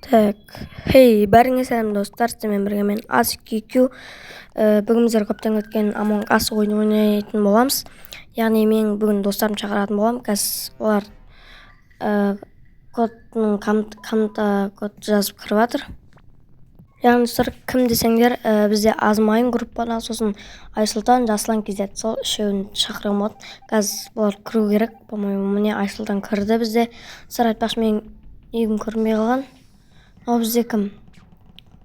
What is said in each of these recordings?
Так, хей, бәріңе сәлем достар, сіздермен бірге мен ASIQ. Бүгін біздер көптен өткен Among Us ойын ойнайтын боламыз. Яғни мен бүгін достарым шақыратын болам. Қазір олар кодтың код жазып кіріп жатыр. Яғни достар, кім десеңдер, бізде Азмайын группада, сосын Айсұлтан, Жаслан кезет. Сол үшеуін шақырған болады. Қазір олар кіру керек. По-моему, міне Айсұлтан кірді бізде. Сыр айтпақшы, мен егім көрмей қалған. Ол бізде кім?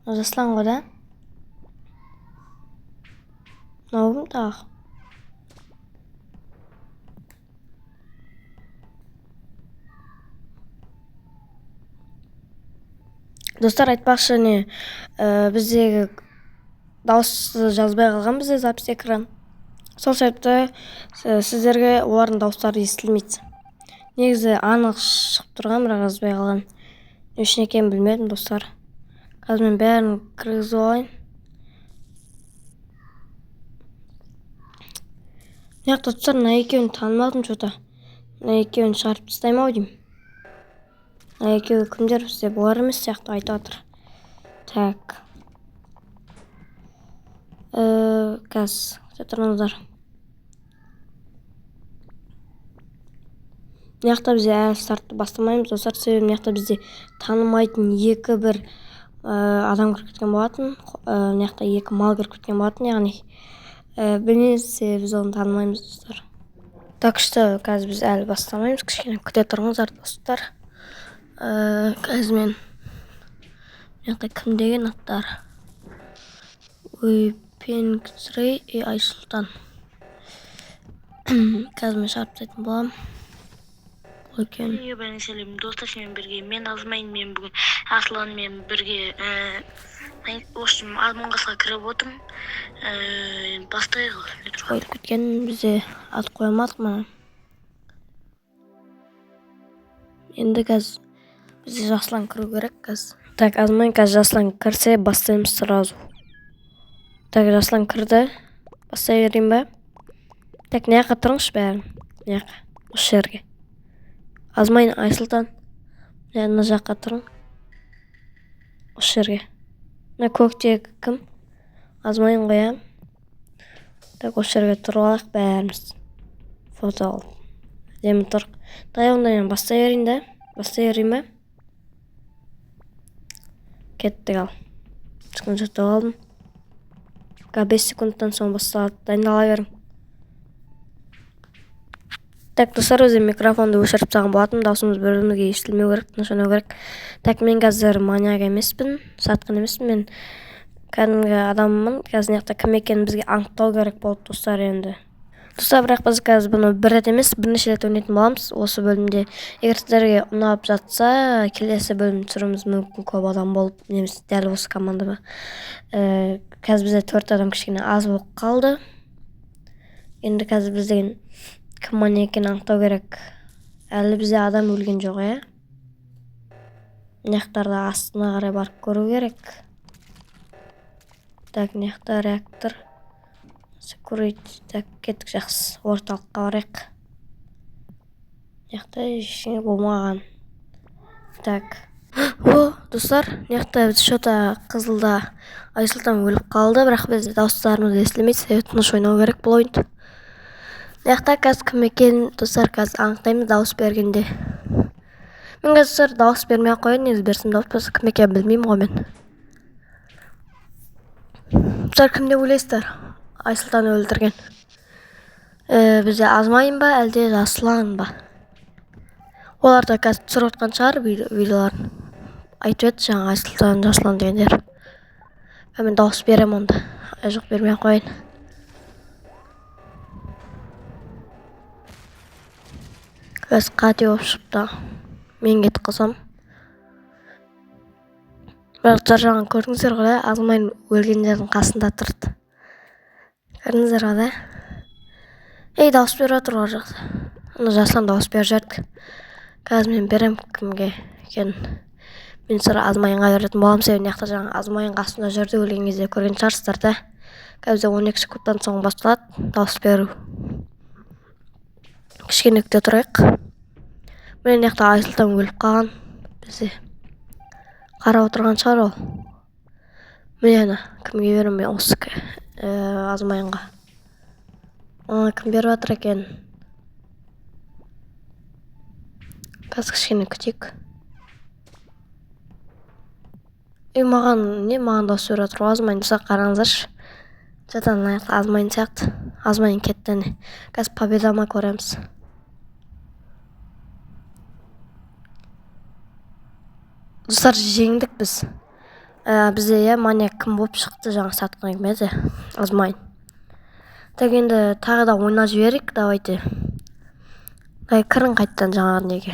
Жаслан ғой да? Мынау кім тағы? Достар, айтпақшы, біздегі дауысты жазбай қалған бізде запись экран. Сол себепті сіздерге олардың дауыстары естілмейді. Негізі анық шығып тұрған, бірақ жазбай қалған. Не үшін екенін білмедім, достар. Қазір мен бәрін кіргізіп алайын. Неяқта достар, мына екеуін танымадым что-то. Мына екеуін шығарып тастаймын-ау деймін. Мына екеуі кімдер, бізде болар емес сияқты айтып жатыр. Так. Қазір күте тұрыңыздар. Мынаяқта бізде әлі стартты бастамаймыз, достар, себебі мынаяқта бізде танымайтын екі бір адам кіріп кеткен болатын. Мынаяқта екі мал кіріп кеткен болатын, яғни білмесе біз оны танымаймыз, достар. Так что қазір біз әлі бастамаймыз, кішкене күте тұрыңыздар, достар. Қазір мен мынаяқта кім деген аттар? Пенктрей и Айсұлтан. Қазір мен шығарып тастайтын боламын. Бәріңе сәлем достар, сенімен бірге мен Азмайын, мен бүгін Асланмен бірге общем Among Us'қа кіріп отырмын. Бастайық. Қойып кеткен, бізде ат қоймадық ма? Енді қазір бізде Жаслан кіру керек қазір. Так, Азмайын қазір Жаслан кірсе, бастаймыз сразу. Так, Жаслан кірді. Бастай берейін ба? Так, неяққа тұрыңызшы бәрін. Неяққа, осы жерге. Азмайын, Айсұлтан, мына жаққа тұрың. Осы жерге. Мына көктегі кім? Азмайын қоям. Так, осы жерге тұрып алайық бәріміз. Фото алып. Демі тұрық. Онда мен бастай берейін да. Бастай берейін ба? Кеттік ал. Секунд жатып алдым. 5 секундтан соң басталады. Дайындала берің. Так, достар, өзім микрофонды өшіріп тастаған болатын, даусымыз бір-бірімізге естілмеу керек, тыныштану керек. Так, мен қазір маньяк емеспін, сатқын емеспін, мен кәдімгі адаммын. Қазір мынаяқта кім екенін бізге анықтау керек болды, достар, енді. Достар, бірақ біз қазір бұны бір рет емес, бірнеше рет ойнайтын боламыз осы бөлімде. Егер сіздерге ұнап жатса, келесі бөлім түсіруіміз мүмкін, көп адам болып, немесе дәл осы командада. Қазір бізде 4 адам кішкене аз болып қалды. Енді қазір біздеген кім екенін анықтау керек. Әлі бізде адам өлген жоқ, Мынаяқтарда астына қарай барып көру керек. Так, мынаяқта реактор. Security. Так, кеттік, жақсы. Орталыққа барайық. Мынаяқта ештеңе болмаған. Так. Достар, мынаяқта біз что-то қызылда Айсұлтан өліп қалды, бірақ біз дауыстарымыз естілмейді, себебі тыныш ойнау керек бұл ойынды. Мынаяқта қазір кім екенін, достар, қазір анықтаймыз дауыс бергенде. Мен қазір дауыс бермей қойын, негізі берсем дауыс кім екенін білмеймін ғой мен. Достар, кім деп ойлайсыздар? Айсұлтан өлтірген. Бізде Азмайын ба, әлде Жаслан ба? Олар да қазір түсіріп отқан шығар видеоларын. Айтып еді жаңа Айсұлтан, Жаслан дегендер. Мен дауыс берем онда. Жоқ, бермей қойын. Өз қате болып шықты. Мен кетіп қалсам. Бірақ жаңа көрдіңіздер ғой, Азмайын өлгендердің қасында тұрды. Көрдіңіздер ғой, дауыс беріп отыр ғой жақта. Оны Жаслан дауыс беріп жүрді. Қазір мен берем кімге екен. Мен сыра Азмайынға беретін болам, себебі мынаяқта жаңа Азмайын қасында жүрді, өлген кезде көрген шығарсыздар да. Қазір 12 секундтан соң басталады дауыс беру. Кішкене күте тұрайық. Мен мынаяқта Айсұлтан өліп қалған. Бізде қарап отырған шығар ол. Міне ана кімге берем мен осы Азмайынға. Ona кім беріп жатыр екен? Қазір кішкене күтейік. Маған дауыс беріп жатыр ғой Азмайын. Достар қараңыздаршы. Жадан Азмайын сияқты. Азмайын кетті. Қазір победама көреміз. Достар жеңдік біз. Бізде маньяк кім болып шықты жаңа сатқын әңгімеде. Азмайын. Так енді тағы да ойнап жіберейік, давайте. Кірін қайттан жаңағы неге.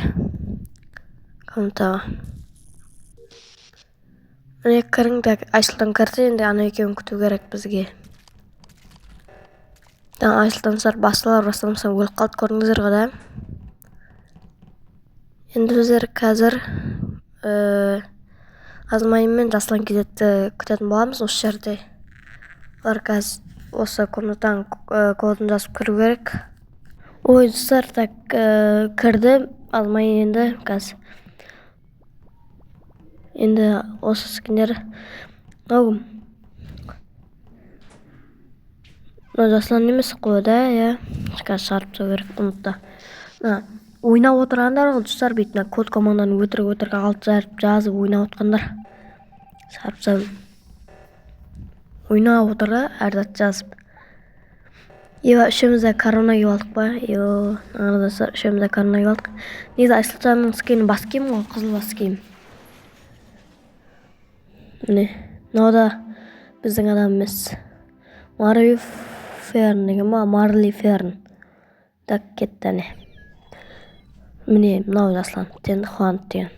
Комнатаға. Міне кірін Айсұлтан кірді, енді ана екеуін күту керек бізге. Айсұлтан бастамасам өліп қалды, көрдіңіздер ғой да. Енді біздер қазір Азмайын мен Жасұлан кезетті күтетін боламыз осы жерде. Олар қазір осы комнатаның кодын жазып кіру керек. Ой, достар, так кірді Азмайын енді қазір. Енді осы скендер мынау Жасұлан емес қой да, қазір шығарып тастау керек ұмытты. Ойнап отырғандар ғой достар, бүйтіп код команданы өтірік алып жазып ойнап отқандар. Шығарып тастау. Ойнап отыр да, әрдат жазып. Үшеумізде корона келіп алдық па? Достар, үшеумізде корона келіп алдық. Негізі Айсұлтанның скені бас киім ғой, қызыл бас киім. Міне, мынау да біздің адам емес. Марли Ферн деген ба? Марли Ферн. Так, кетті әне. Міне, мынау Жасұлан. Тен Хуант деген.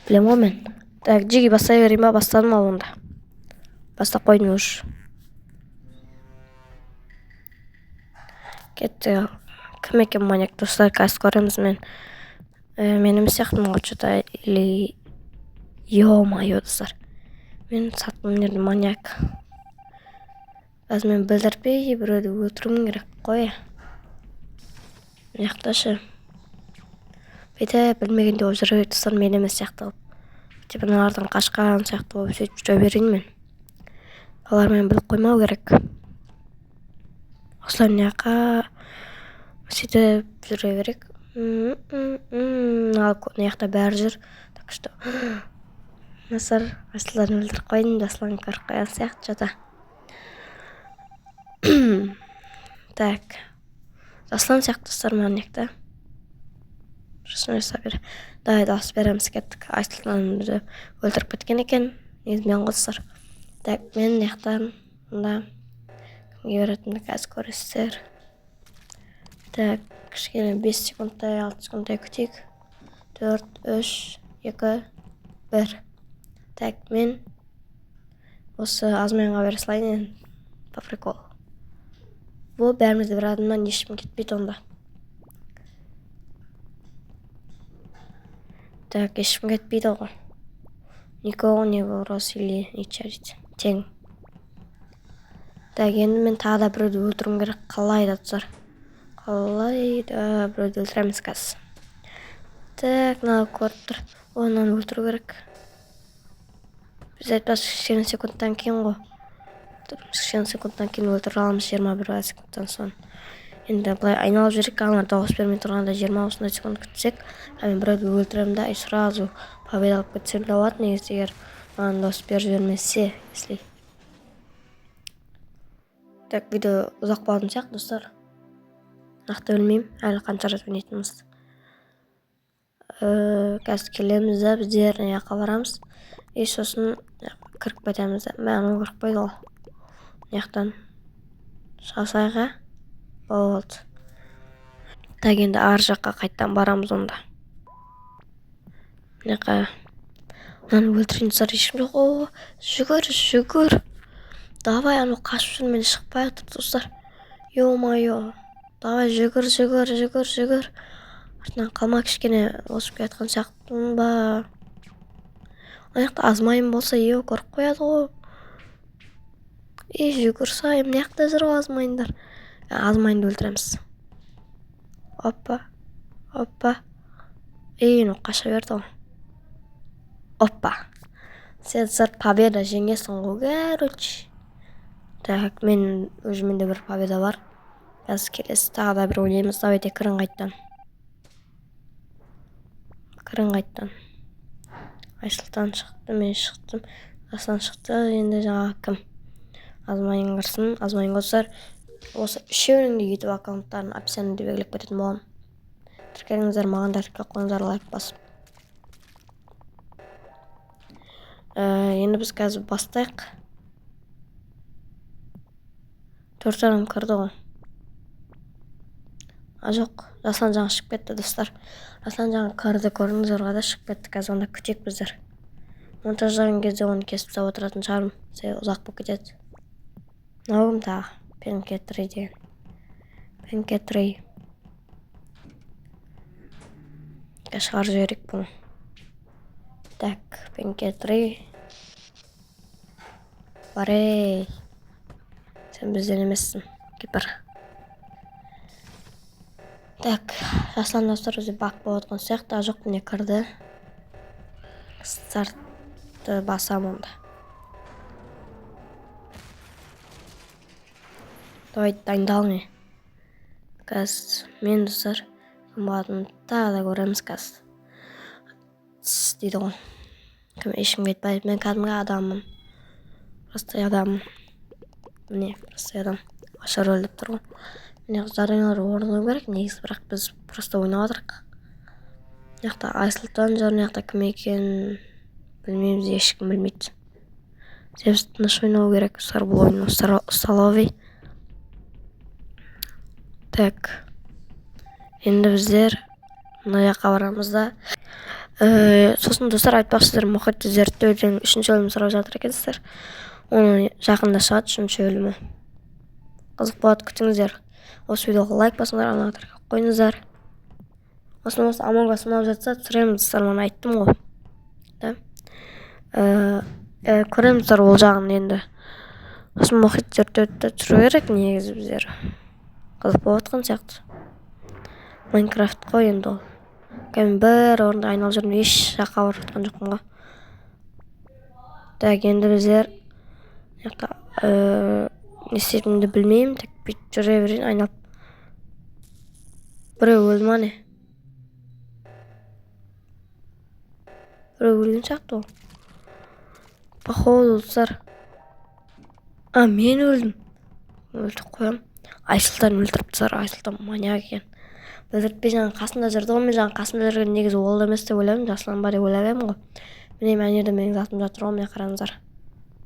Білем ғой мен. Так, жеге бастай берейін ба? Бастадым ал онда. Бастап қойдым өш. Кетті. Кім екен маньяк? Достар, қазір көреміз мен. Мен емес сияқтымын ғой что-то. Или... Ё-майо, достар. Мен сатқым маньяк. Қазір мен білдірпей біреуді өлтіруім керек қой. Мияқташы. Бейті білмегенде ол жүре достар, мен емес сияқты болып. Типа мыналардан қашқан сияқты болып сөйтіп жүре берейін мен. Олар мен біліп қоймау керек. Осылай мыяққа сөйтіп жүре берек. Мыяқта бәрі жүр. Так что... Достар, Асылдарын өлтіріп қойдым, Жасұлан көріп қоян сияқты жата. Так. Жасұлан сияқты достар маньякта. Шысын жасап бер. Давай дауыс береміз кеттік. Айсұлтанды өлтіріп кеткен екен. Негізімен достар. Так, мен мыяқтан мында кімге беретінді қазір көресіздер. Так, кішкене 5 секундтай, 6 секундтай күтейік. 4, 3, 2, 1. Так, мен осы Азмайынға бере салайын по приколу. Бұл бәрімізді бір адамнан ешкім кетпейді онда. Так, ешкім кетпейді ғой. Никого не вопрос или ничего дейді. Тең. Так, енді мен тағы да біреуді өлтіруім керек. Қалайда достар. Қалайда біреуді өлтіреміз қазір. Так, мынау көріп тұр. Онан өлтіру керек. Біз айтпас кішкене секундтан кейін ғой. Кішкене секундтан кейін өлтіріп аламыз 21 секундтан соң. Енді бұлай айналып жүрек, аңар дауыс бермей тұрғанда 20 осындай секунд күтсек, мен біреуді өлтіремін да, и сразу победа алып кетсем де болады, негізі егер маған дауыс беріп жібермесе, если. Так, видео ұзақ болатын сияқты, достар. Нақты білмеймін, әлі қанша рет ойнайтынымыз. Қазір келеміз да, біздер жаққа барамыз. И сосын кіріп кетеміз да. Мән ол кіріп қойды ғой. Яқтан шасайға болды. Так, енді ар жаққа қайттан барамыз онда. Мынақа мынаны өлтірейін достар, ешкім жоқ. О, жүгір. Давай, анау қашып жүр, мен шықпай жатыр достар. Ё-майо. Давай, жүгір. Артынан қалма, кішкене осып кеткен сияқтымын ба. Аяқта Азмайын болса, көріп қояды ғой. Жүгір сайым, мыяқта жүр ғой Азмайындар. Азмайынды өлтіреміз. Оппа. Ну қаша берді ғой. Оппа. Сен сыр победа жеңесің ғой, короче. Так, мен өзіменде бір победа бар. Қазір келесі тағы да бір ойнаймыз. Давайте кірін қайттан. Айсұлтан шықты, мен шықтым. Асан шықты, енді жаңа кім? Азмайын кірсін, Азмайын қосар. Осы үшеуінің де YouTube аккаунттарын описаниеде белгілеп кететін боламын. Тіркеліңіздер, маған да тіркеліп қойыңыздар, лайк басып. Енді біз қазір бастайық. 4 адам кірді ғой. Жоқ, Жасан жаңа шығып кетті, достар. Жасан жаңа кірді, көрдіңіздер ғой, шығып кетті. Қазір онда күтейік біздер. Монтаждаған кезде оны кесіп тастап отыратын шығармын. Ұзақ болып кетеді. Мынау кім тағы? Пенкетри деген. Пенкетри. Шығарып жіберейік бұны. Так, Пенкетри. Барей. Сен бізден емессің, кипер. Так, Жасан достар өзі бақ болып отқан сияқты. Жоқ, міне кірді. Стартты басам онда. Давайте дайындалың. Қазір мен достар болатын тағы да көреміз қазір. Дейді ғой. Кім ешкім кетпайды. Мен кәдімгі адаммын. Простой адаммын. Міне, простой адам. Аша рөл деп тұр ғой. Міне жарыңар орындау керек. Негізі бірақ біз просто ойнап отырық. Яқта Айсұлтан жар, яқта кім екен білмейміз, ешкім білмейді. Себебі тыныш ойнау керек. Сар бұл ойын Столовый. Так. Енді біздер мына жаққа барамыз да. Сосын достар айтпақсыздар, мұхитты зерттеудің 3-ші бөлімін сұрап жатыр екенсіздер. Оны жақында шығады 3-ші бөлімі. Қызық болады, күтіңіздер. Осы видеоға лайк басыңдар, ана тіркеліп қойыңыздар. Осыны Among Us ұнап жатса түсіреміз, достар, мен айттым ғой. Көреміздер ол жағын енді. Осы мұхит зерттеуді түсіру керек негізі біздер. Қызық болып отқан сияқты. Майнкрафт қой енді ол. Кәмін бір орында айналып жүрмін, еш жаққа барып жатқан жоқпын ғой. Так, енді біздер не істейтінімді білмеймін, тек бүйтіп жүре берейін, айналып. Біреу өлді ма не? Біреу өлген сияқты ол. Походу, достар. Мен өлдім. Өлтіп қоям. Айсұлтан өлтіріп тұсар, Айсұлтан маньяк екен. Өлтіртпей жаңа қасында жүрді ғой, мен жаңа қасында жүрген негізі ол емес деп ойлаймын, Жаслан бар деп ойлаймын ғой. Міне мен жерде менің затым жатыр ғой, міне қараңыздар.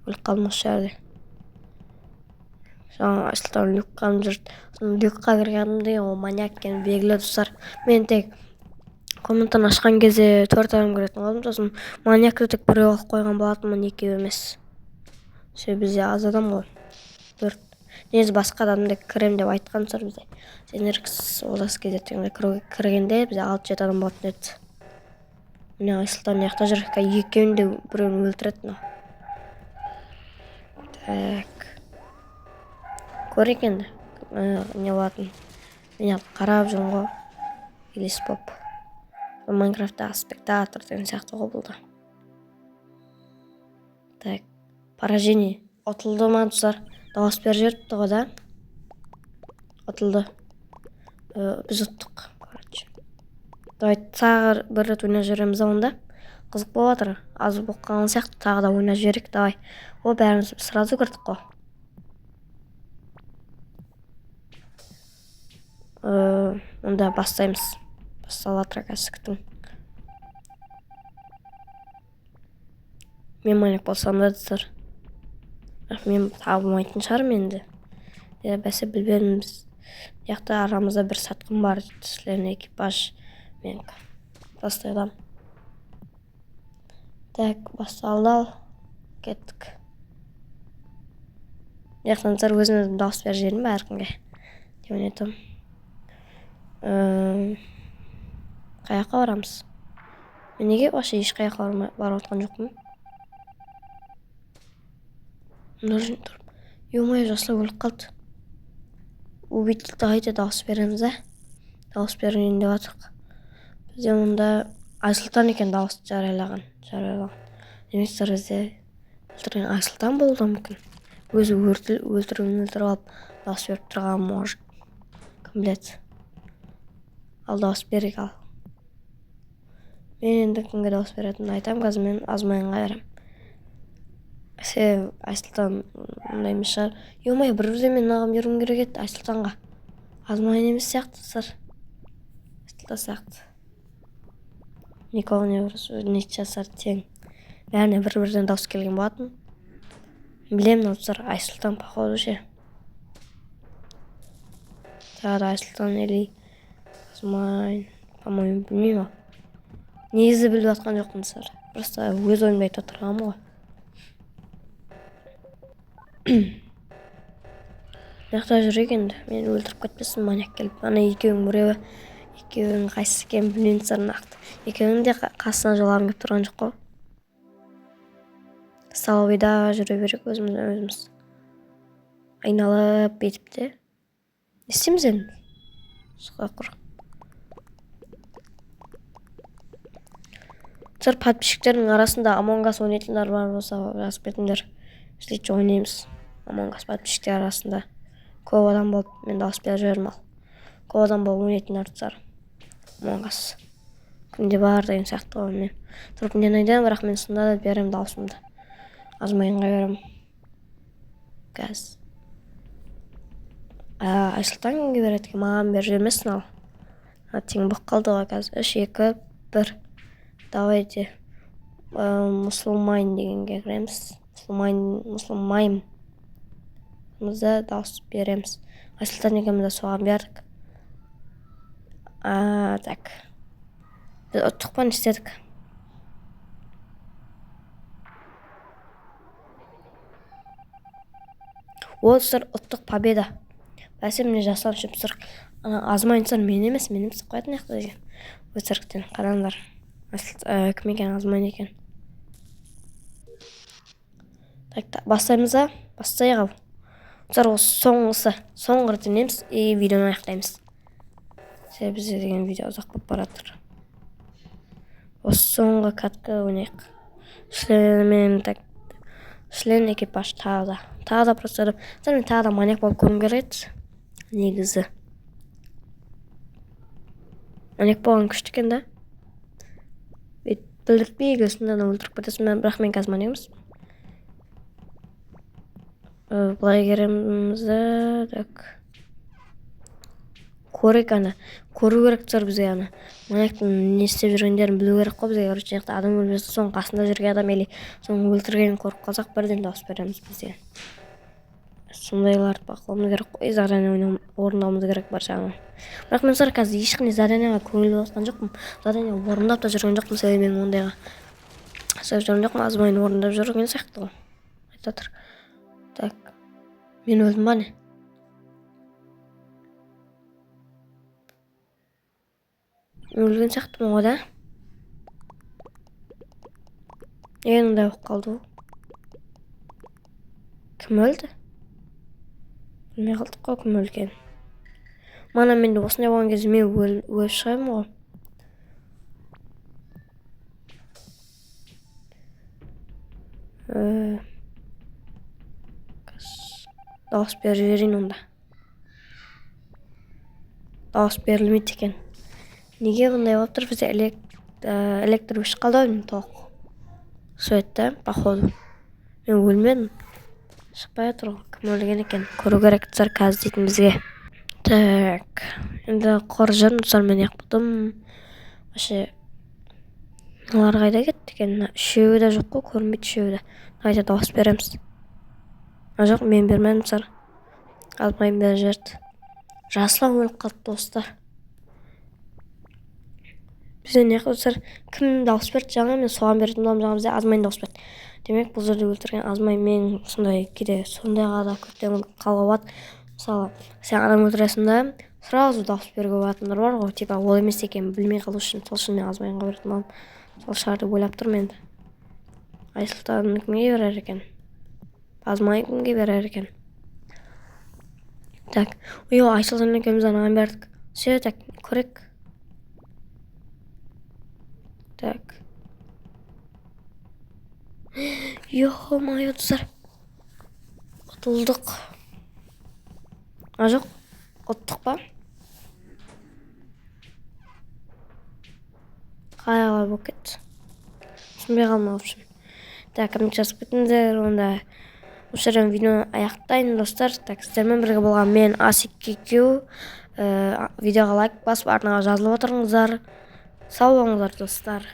Өліп қалдым осы жерде. Жаңа Айсұлтан люкқа жүрді. Люкқа кіргенімде ол маньяк екені белгілі, достар. Мен тек комнатаны ашқан кезде 4 адам көретін болдым, сосын маньякты тек біреу алып қойған болатынмын, екеу емес. Бізде аз адам ғой. 4. Негізі басқа адамды кірем деп айтқан шығар бізде. Сенеркс олас кезеттігінде кіргенде бізде 6-7 адам болатын еді. Міне Айсұлтан яқта жүр, екеуінде біреуін өлтіретін. Так. Көрек енді. Не болатын. Мен қарап жүрмін ғой. Елес боп. Майнкрафтта спектатор деген сияқты ғой бұл да. Так. Поражение. Отылды ма тұсар? Дауыс бер жерді ғой да. Отылды. Біз ұттық. Давайте тағы бір рет ойнап жүреміз онда. Қызық болып жатыр. Аз болып қалған сияқты тағы да ойнап жіберейік. Давай. Бәріміз сразу кірдік қой. Онда бастаймыз. Басталатыр кәсіктің. Мен маньяк болсам да достар. Мен табылмайтын шығармын енді. Бәсе білбедім. Яқта арамызда бір сатқын бар. Сілеріне экипаж. Мен бастайдам. Так, басталды. Кеттік. Яқтаныздар өзіміздің дауыс бер жерім бе әркімге. Демен етім. Қаяққа барамыз? Мен неге башы еш қаяққа барып отқан жоқпын? Нужен тұрып. Ё-моё, Жаслан өліп қалды. Убеділді қайта дауыс береміз, дауыс берейін деп атық. Бізде мұнда Айсұлтан екен дауысты жариялаған. Демек сыр бізде өлтірген Айсұлтан болуы да мүмкін. Өзі өлтіріп алып дауыс беріп тұрған может. Кім біледі? Ал дауыс берейік ал. Мен енді кімге дауыс беретінімді айтамын. Қазір мен Азмайынға беремін. Себебі Айсұлтан ондай емес шығар. Емай, бір бірден мен ағам беруім керек еді Айсұлтанға. Азмайын емес сияқты сыр. Айсұлтан сияқты. Николай неше жасар тең. Бәріне бір-бірден дауыс келген болатын. Білемін ол сыр Айсұлтан походу ше. Тағы да Айсұлтан или Азмайын. По-моему, білмеймін ал. Негізі біліп атқан жоқпын сыр. Просто өз ойымды айтып отырғанмын ғой. Мынақта жүрейік енді. Мені өлтіріп кетпесін маньяк келіп. Ана екеуінің қайсысы екенін білмеймін сыр нақты. Екеуінің де қасына жолағым келіп тұрған жоқ қой. Салбайда жүре берейік өзіміз. Айналып бетіп те. Не істейміз енді? Сұға құр. Сыр подписчиктердің арасында Among Us ойнайтындар бар болса жазып кетіңдер. Сөйтіп ойнаймыз. Among Us подписчиктер арасында көп адам болып мен дауыс беріп жүрмін ал. Көп адам болып ойнайтындар сыр. Among Us. Кімде бар деген сияқты ғой мен. Тұрып не найдам, бірақ мен сонда да беремін дауысымды. Азмайынға беремін. Қазір. Айсұлтан кімге береді екен? Маған беріп жүрмесін ал. Тең болып қалды ғой қазір. 3, 2, 1. Давайте мұсылмайын дегенге кіреміз. Мұсылмайым. Мұзда дауыс береміз. Айсұлтан екеумізді соған бердік. Так. Біз ұттық па не істедік? Ол сыр ұттық победа. Бәсе міне жасалып жүріп сыр. Азмайын сыр мен емес қоятын яқты деген. Өтіріктен қараңдар. Кім екен? Азмайын екен. Так, бастаймыз а? Бастайық ал. Сыр осы соңғы рет демейміз и видеоны аяқтаймыз. Себебі бізде деген видео ұзақ болып баратыр. Осы соңғы катка ойнайық. Шлен экипаж тағы да просто мен тағы да маньяк болып көргім келеді. Негізі. Маньяк болған күшті екен да. Білдіртпей егесінде өлтіріп кетесің, бірақ мен қазір маньяк емеспін. Былай керемізді. Так. Көрейік ана. Көру керек тұр бізге ана. Маньяктың не істеп жүргендерін білу керек қой бізге. Короче, адам өлмесе соң қасында жүрген адам или соң өлтіргенін көріп қалсақ бірден дауыс береміз бізге. Сондайларды бақылауымыз керек қой. Задание орындауымыз керек бар жағынан. Бірақ мен сыр қазір ешқандай заданиеға көңіл босқан жоқпын. Задание орындап та жүрген жоқпын, себебі мен ондайға жүрген жоқпын. Азмайын орындап жүрген сияқты ғой. Айтып отыр. Так. Мен өлдім ба не? Өлген сияқтымын ғой да? Неге мындай болып қалды ол? Кім өлді? Білмей қалдық қой кім өлген. Мана менде осындай болған кезде мен өліп шығаймын ғой. Дауыс беріп жіберейін онда. Дауыс берілмейді екен. Неге бұндай болып тұр? Бізде электр өшіп қалды ғой толық. Сөйтті, походу. Мен өлмедім. Шықпай отыр ғой. Кім өлген екен? Көру керек тұр қазір дейтін бізге. Так. Енді қор жүрмін тұр мен яқпыдым. Вообще олар қайда кетті екен? Үшеуі де жоқ қой, көрінбейді үшеуі де. Қайда дауыс береміз. Жоқ, мен бермедім тұр. Азмайын беріп жіберді. Жасылан өліп қалды достар. Бізде не қылсыр? Кім дауыс берді? Жаңа мен соған бердім, жаңа бізде Азмайын дауыс берді. Демек бұл жерде өлтірген Азмайын мен сондай кейде сондайға да көптен қалға болады. Мысалы, сен адам өлтіресің да, сразу дауыс беруге болатындар бар ғой. Типа ол емес екен білмей қалу үшін, сол үшін мен Азмайынға бердім. Сол шығар деп ойлап тұрмын енді. Айсұлтан кімге берер екен? Азмайын кімге берер екен? Так, Айсұлтан екеуміз анаған бердік. Все, так, көрек. Так. Ё-моё, достар. Ұтылдық. Жоқ, ұттық па? Қалай болып кетті? Түсінбей қалдым, в общем. Так, кімдік жазып кетіңдер, онда осы жерден видеоны аяқтайын, достар. Так, сіздермен бірге болған мен Асик Кекеу. Видеоға лайк басып, арнаға жазылып отырыңыздар. Сау болыңыздар, достар.